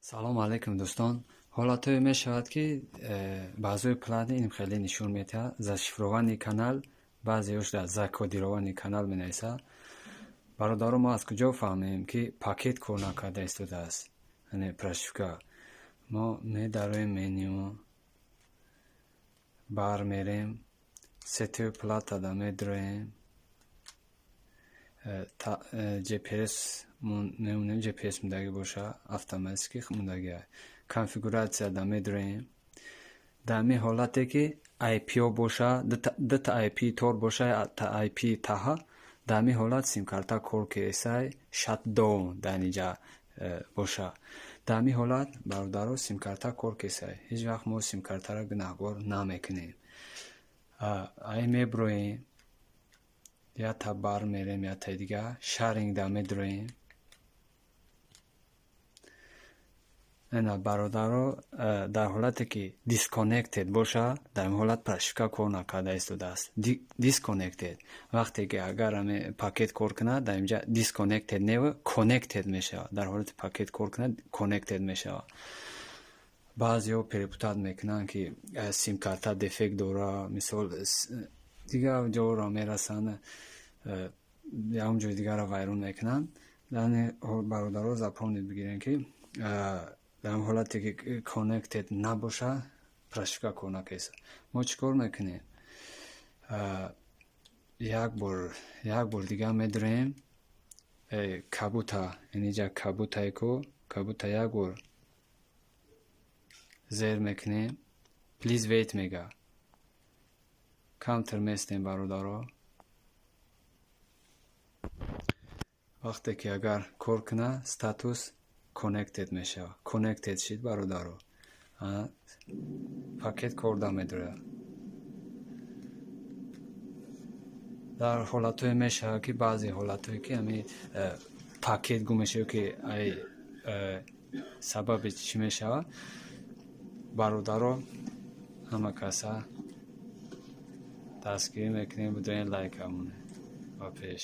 салом алейкум дӯстон. ҳолатое мешавад ки баъзои плагин ин хеле нишон медиҳад зашифровани канал, баъзеаш за кодировани канал менависад. бародаро мо аз куҷо фаҳмем ки пакет кор накарда истодааст, яъне прошивка. мо медароем меню, бармерем, сетио платада медроем, GPS мемонем, GPS мундагӣ боша, автоматики мундагӣ конфигурация да медроем. дар ҳамин ҳолате ки IP боша, дута IP тор боша, та IP таҳа, дар ҳамин ҳолат симкарта кор кесай shutdown дар инҷа боша. дар ҳамин ҳолат бародаро симкарта кор кесай, ҳеҷ вақт мо симкартаро гунаҳбор намекунем. ай меброем, я та бар мерем, я та дига sharing да медроем. ана бародаро дар ҳолате ки disconnected боша, дар ин ҳолат прошивка кор накарда истодааст. Disconnected вақте ки агар пакет кор кунад, дар инҷа disconnected нева connected мешавад. дар ҳолати пакет кор кунад connected мешавад. баъзеҳо перепутат мекунанд ки симкарта дефект дора, мисол дигар ҷоро мерасанд, ягон ҷои дигарро вайрон мекунанд. дар ин бародаро запомнид бигирем ки дар ҳолате ки connected набоша, прошивка кор накеса. мо чӣ кор мекунем? як бор дига медроем кабута, инҷа кабута як бор зер мекунем, please wait мега, камтар местем бародаро. вақте ки агар кор куна, статус connected мешавад. Connected шид бародаро, пакет кор да медорад. дар ҳолатое мешавад ки баъзе ҳолатое ки ҳамин пакет гум мешавад ки ай сабаби чӣ мешавад, бародаро ҳама каса дастгирӣ мекунем, бидоен лайкамоне ба пеш.